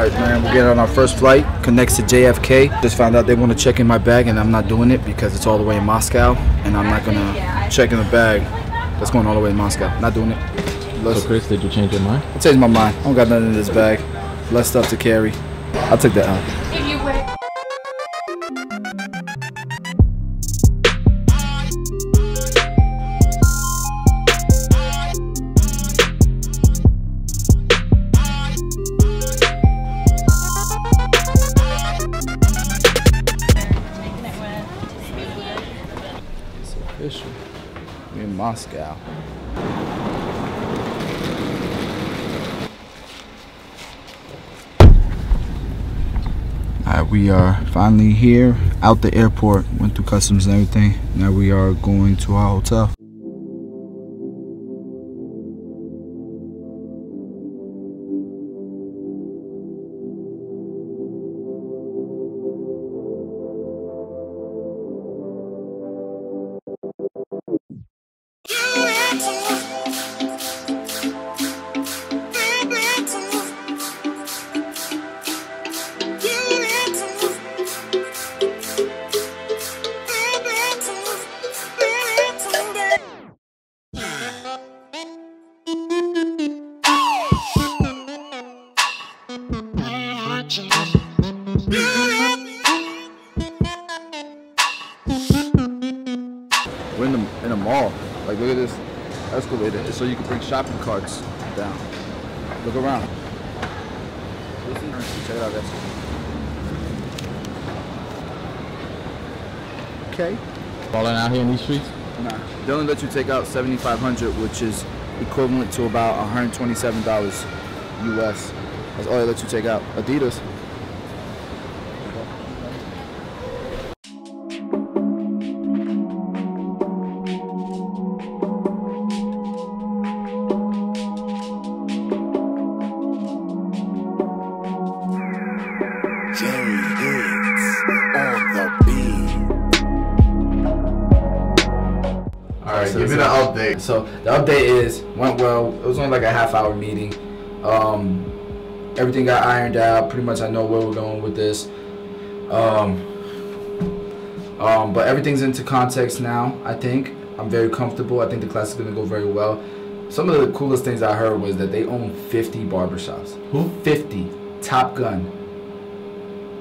Alright, man, we're getting on our first flight, connects to JFK. Just found out they want to check in my bag, and I'm not doing it because it's all the way in Moscow, and I'm not gonna check in the bag that's going all the way in Moscow. Not doing it. So Chris, did you change your mind? I changed my mind. I don't got nothing in this bag. Less stuff to carry. I'll take that out. It's official. We're in Moscow. Alright, we are finally here, out the airport, went through customs and everything. Now we are going to our hotel. We're in a mall. Like, look at this escalator. It's so you can bring shopping carts down. Look around. Check it out, guys. Okay. Falling out here in these streets? Nah. They only let you take out $7,500, which is equivalent to about $127 US. That's all they let you take out. Adidas. Alright, give me the update. So the update is, went well. It was only like a half-hour meeting. Everything got ironed out. Pretty much I know where we're going with this. But everything's into context now, I think. I'm very comfortable. I think the class is going to go very well. Some of the coolest things I heard was that they own 50 barbershops. Who? 50. Top Gun.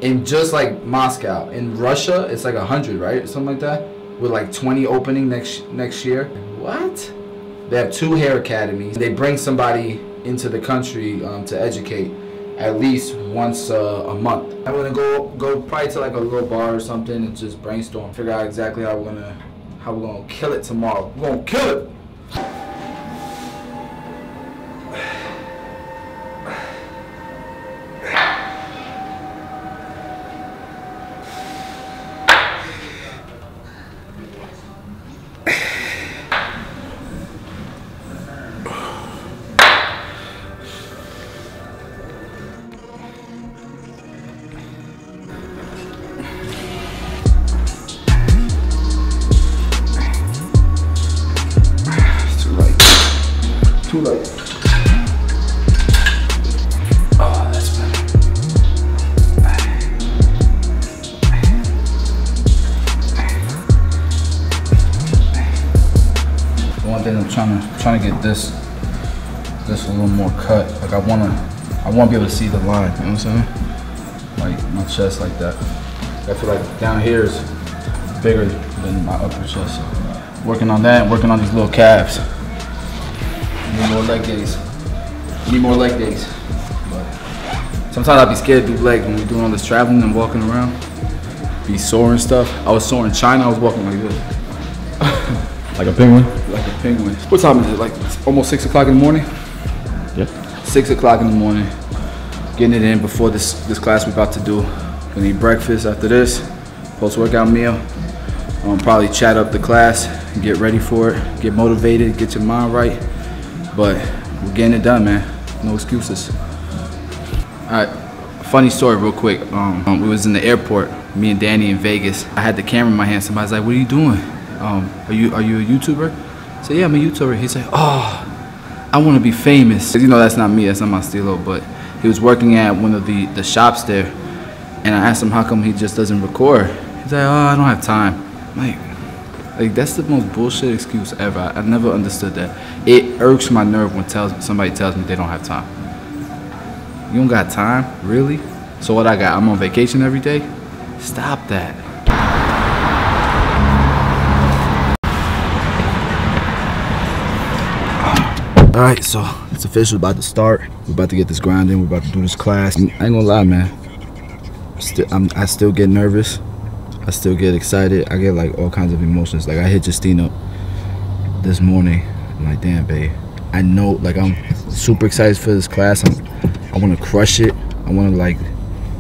In just like Moscow. In Russia, it's like 100, right? Something like that. With like 20 opening next year. What? They have 2 hair academies. They bring somebody into the country to educate at least once a month. I'm gonna go probably to like a little bar or something and just brainstorm, figure out exactly how we're gonna kill it tomorrow. We're gonna kill it. Too late. Oh, that's better. One thing I'm trying to get this a little more cut. Like I wanna be able to see the line. You know what I'm saying? Like my chest like that. I feel like down here is bigger than my upper chest. So working on that and working on these little calves. Need more leg days. Need more leg days. But sometimes I'd be scared to do legs when we're doing all this traveling and walking around. Be sore and stuff. I was sore in China. I was walking like this. Like a penguin? Like a penguin. What time is it? Like it's almost 6 o'clock in the morning? Yep. 6 o'clock in the morning. Getting it in before this class we're about to do. Gonna eat breakfast after this. Post-workout meal. Probably chat up the class. Get ready for it. Get motivated. Get your mind right. But we're getting it done, man. No excuses. All right, funny story real quick. We was in the airport, me and Danny in Vegas. I had the camera in my hand. Somebody's like, what are you doing? Are you a YouTuber? I said, yeah, I'm a YouTuber. He said, oh, I want to be famous. You know, that's not me, that's not my stilo, but he was working at one of the shops there, and I asked him how come he just doesn't record. He's like, oh, I don't have time. I'm like that's the most bullshit excuse ever. I never understood that. It irks my nerve when somebody tells me they don't have time. You don't got time? Really? So what I got? I'm on vacation every day? Stop that. All right, so it's official, about to start. We're about to get this grind in. We're about to do this class. I ain't gonna lie, man. I still get nervous. I still get excited. I get like all kinds of emotions. Like I hit Justine up this morning. I'm like, damn, babe. I know, like I'm super excited for this class. I want to crush it. I want to like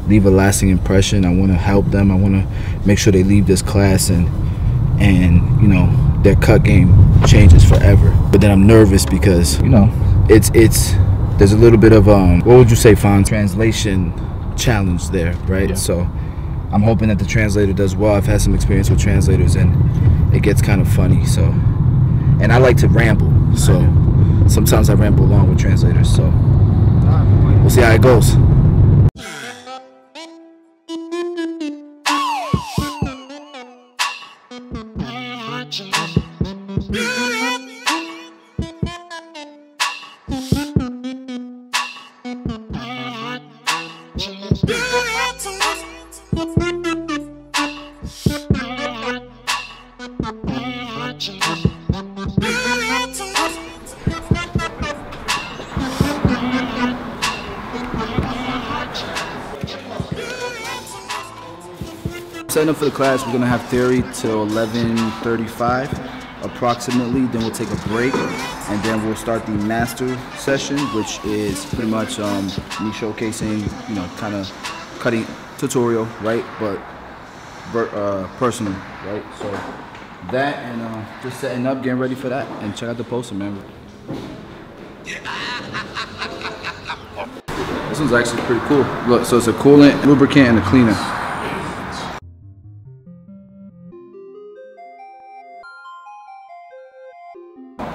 leave a lasting impression. I want to help them. I want to make sure they leave this class and you know, their cut game changes forever. But then I'm nervous because, you know, it's there's a little bit of what would you say, Fawn? Translation challenge there, right? Yeah. So I'm hoping that the translator does well. I've had some experience with translators and it gets kind of funny. So, and I like to ramble, so sometimes I ramble along with translators. So we'll see how it goes. Setting up for the class, we're gonna have theory till 11:35 approximately. Then we'll take a break, and then we'll start the master session, which is pretty much me showcasing, you know, kind of cutting tutorial, right? But personal, right? So that and just setting up, getting ready for that, and check out the poster, man. This one's actually pretty cool. Look, so it's a coolant, lubricant, and a cleaner.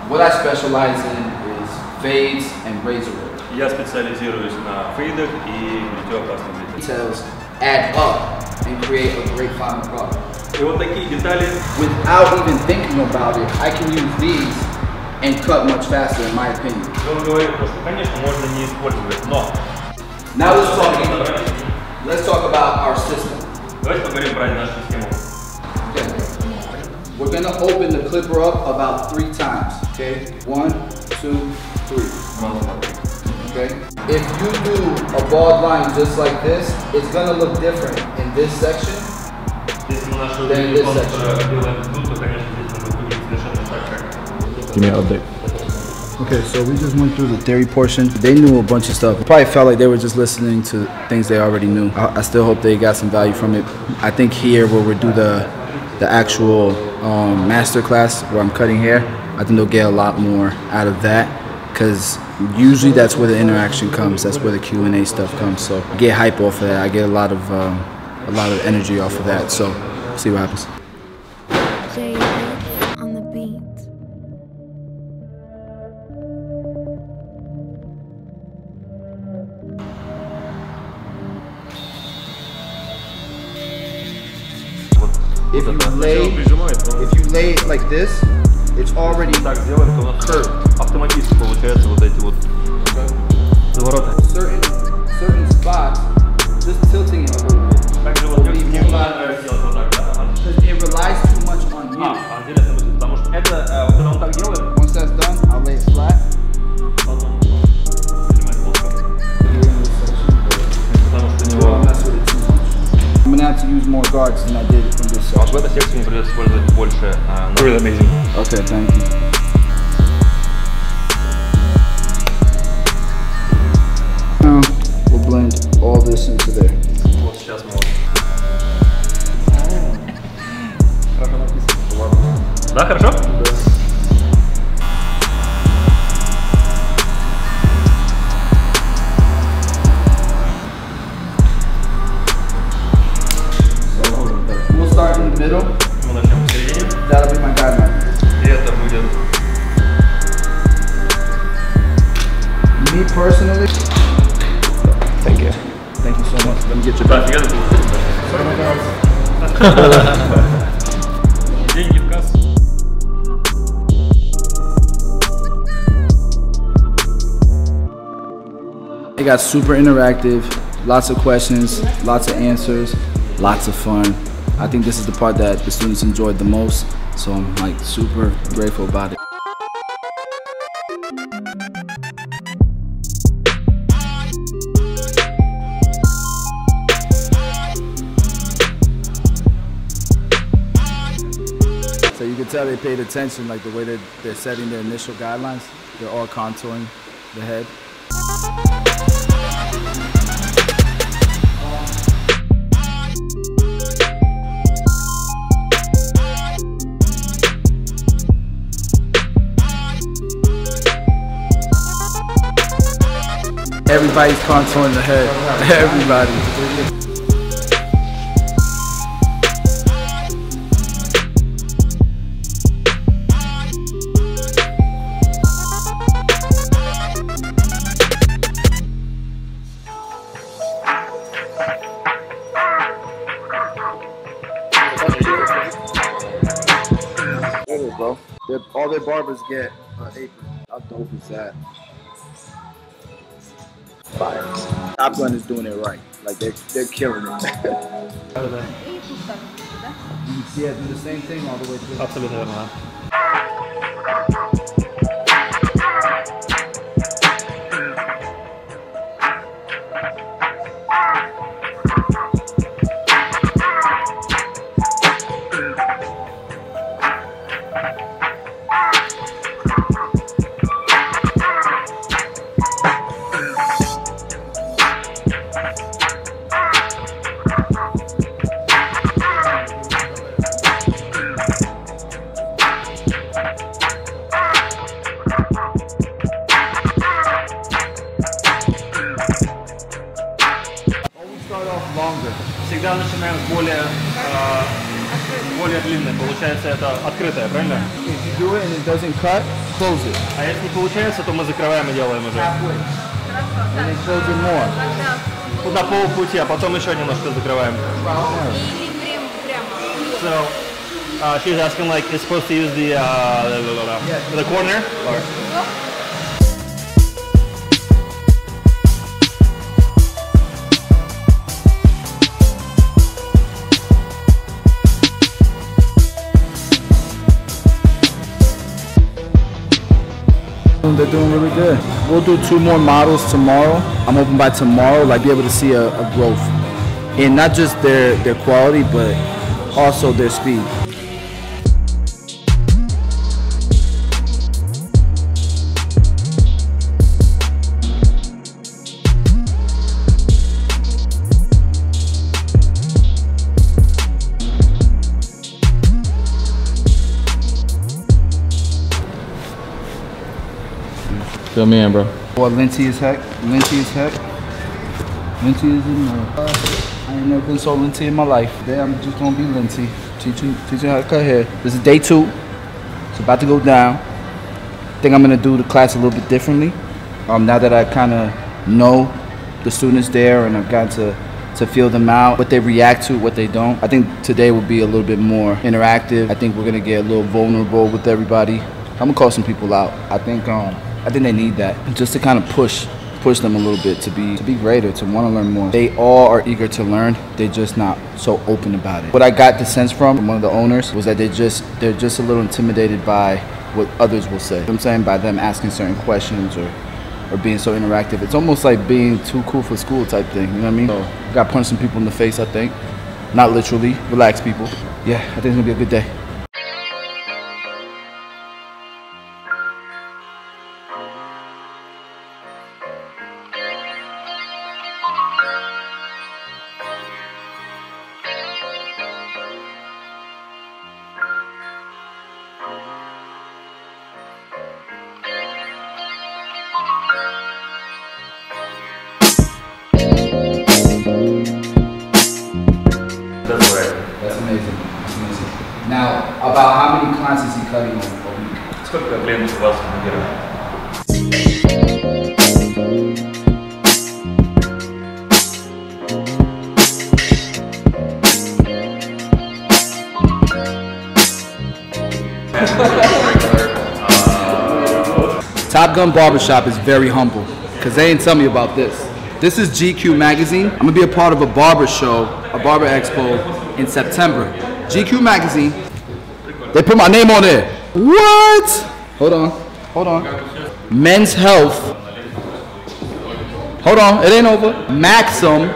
What I specialize in is fades and razor work. Я специализируюсь на фейдах и бритье-опасных бритвах. Details add up and create a great final product. И вот такие детали. Without even thinking about it, I can use these and cut much faster, in my opinion. Он говорит, что, конечно, можно не использовать, но. Now let's talk about our system. Давайте поговорим про нашу систему. Okay. We're gonna open the clipper up about 3 times. Okay, 1, 2, 3. Okay. If you do a bald line just like this, it's gonna look different in this section than in this section. Give me an update. Okay, so we just went through the theory portion. They knew a bunch of stuff. It probably felt like they were just listening to things they already knew. I still hope they got some value from it. I think here where we do the actual master class where I'm cutting hair, I think they'll get a lot more out of that, because usually that's where the interaction comes. That's where the Q&A stuff comes. So I get hype off of that. I get a lot of energy off of that. So see what happens. On the beat. If you lay it like this, it's already curved. Автоматически получается вот эти вот завороты. Certain spots, just tilting it a little bit. Также вот делать вот так, да? Because it relies too much on you. Интересно, потому что это, когда он так делает, once that's done, I'll lay it flat. потом снимать плоско. Потому что у него... I'm gonna have to use more guards than I did in this section. В этой секции мне придется использовать больше. Really amazing. Okay, thank you. Now we'll blend all this into there. Вот сейчас мы вот. Хорошо написано. Ладно. Да, хорошо? Да. We'll start in the middle. Мы начнем посередине. That'll be my guideline. И это будет. Me personally, Thank you. Thank you so much. Let me get your back. Деньги в кассу. It got super interactive, lots of questions, lots of answers, lots of fun. I think this is the part that the students enjoyed the most, so I'm like super grateful about it. So you can tell they paid attention, like the way that they're setting their initial guidelines. They're all contouring the head. Everybody's contouring the head. Everybody. Bro. All their barbers get an apron. How dope is that? Fire. Top Gun is doing it right. Like they're killing it. Yeah, do the same thing all the way through. Абсолютно верно. Всегда начинаем с более длинной. Получается, это открытая, правильно? If you do it and it doesn't cut, close it. А если не получается, то мы закрываем и делаем уже. Halfway. And then close it more. Вот на полпути, а потом еще немножко закрываем. So, she's asking like, is supposed to use the corner? Or? They're doing really good. We'll do 2 more models tomorrow. I'm hoping by tomorrow, like, be able to see a growth in not just their quality, but also their speed. Fill me in, bro. Boy, Linty is heck. Linty is heck. Linty is in I ain't never been so linty in my life. Today I'm just gonna be linty. Teach you how to cut hair. This is day 2. It's about to go down. I think I'm gonna do the class a little bit differently. Now that I kind of know the students there and I've gotten to feel them out, what they react to, what they don't. I think today will be a little bit more interactive. I think we're gonna get a little vulnerable with everybody. I'm gonna call some people out. I think they need that, just to kind of push them a little bit to be greater, to want to learn more. They all are eager to learn. They're just not so open about it. What I got the sense from one of the owners was that they're just a little intimidated by what others will say. You know what I'm saying, by them asking certain questions or being so interactive. It's almost like being too cool for school type thing. You know what I mean? So I got punched some people in the face. I think, not literally. Relax, people. Yeah, I think it's gonna be a good day. That's right. That's amazing. That's amazing. Now, about how many clients is he cutting on a week? Сколько клиентов у вас в Top Gun Barbershop is very humble because they didn't tell me about this. This is GQ Magazine. I'm gonna be a part of a barber show, a barber expo in September. GQ Magazine. They put my name on there. What? Hold on. Men's Health. Hold on, it ain't over. Maxim.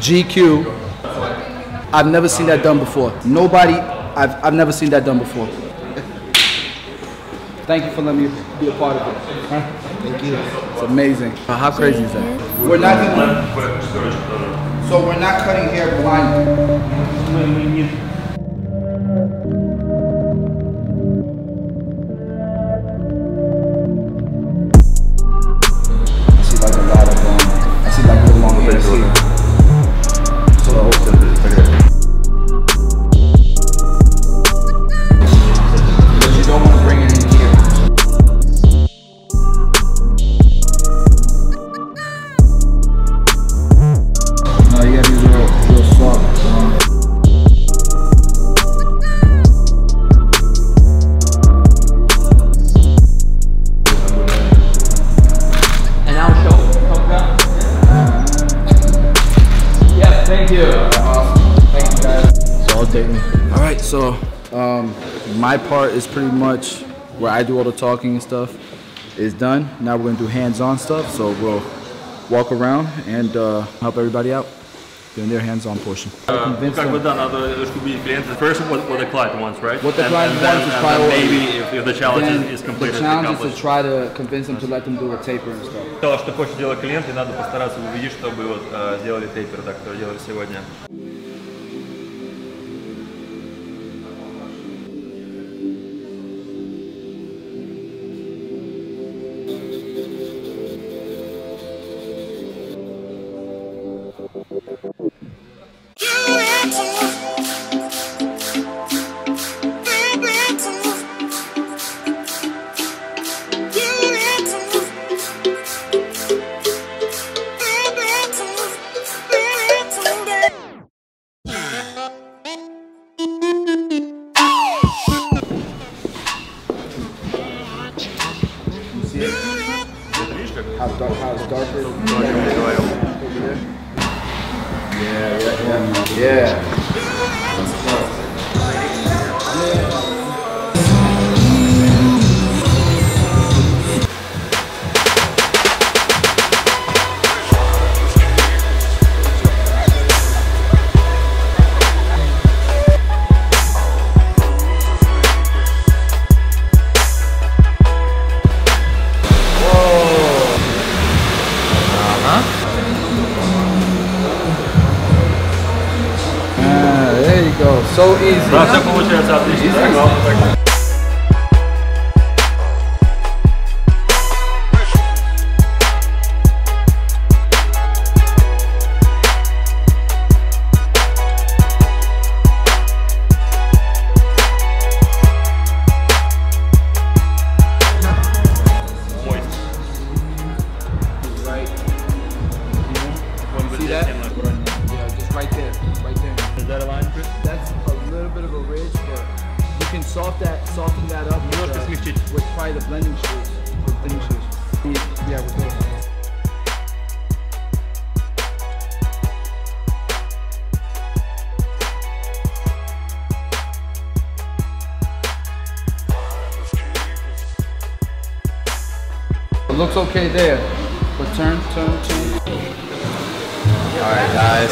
GQ. I've never seen that done before. I've never seen that done before. Thank you for letting me be a part of it. Huh? Thank you. It's amazing. How crazy is that? We're not cutting hair blindly. Alright, so my part is pretty much where I do all the talking and stuff is done. Now we're going to do hands-on stuff, so we'll walk around and help everybody out doing their hands-on portion. Как бы да, надо, чтобы клиент first what the client wants, right? What the client wants is priority. Maybe if the challenge is completed. The challenge is to try to convince them to let them do a taper and stuff. То, что хочет делать клиент, и надо постараться убедить, чтобы вот сделали тейпер, так, который делали сегодня. How it's darker? Yeah. There you go. So easy. Да, все получается отлично. See that? Yeah, just right there. Right there. Is that a line, Chris? That's a little bit of a ridge, but you can soften that up with probably the blending shoes, the thin shoes. Yeah, we're good. It looks okay there, but turn. Alright guys,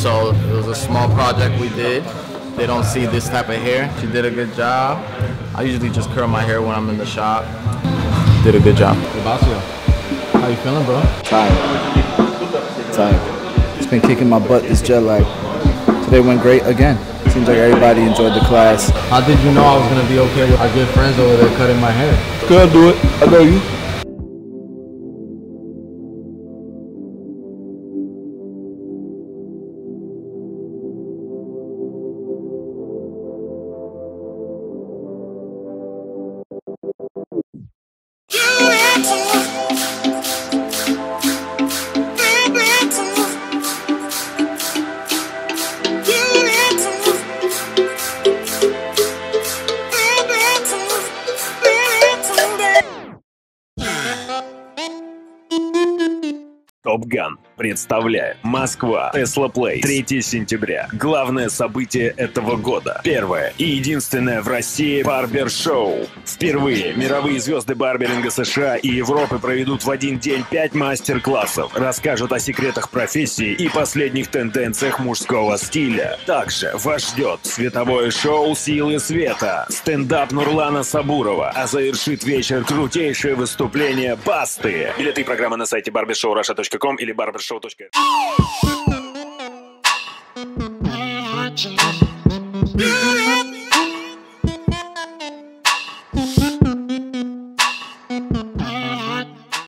so it was a small project we did. They don't see this type of hair. She did a good job. I usually just curl my hair when I'm in the shop. Did a good job. Basio, how you feeling, bro? Tired. It's been kicking my butt, this jet lag. Today went great again. Seems like everybody enjoyed the class. How did you know I was gonna be okay with our good friends over there cutting my hair? Good, do it. I know you. Ган представляет Москва, Tesla Place, 3 сентября. Главное событие этого года. Первое и единственное в России Barber Show. Впервые мировые звезды барберинга США и Европы проведут в один день 5 мастер-классов, расскажут о секретах профессии и последних тенденциях мужского стиля. Также вас ждет световое шоу «Силы света», стендап Нурлана Сабурова, а завершит вечер крутейшее выступление Басты. Билеты и программы на сайте barbershowrusha.com или barbershow.ru.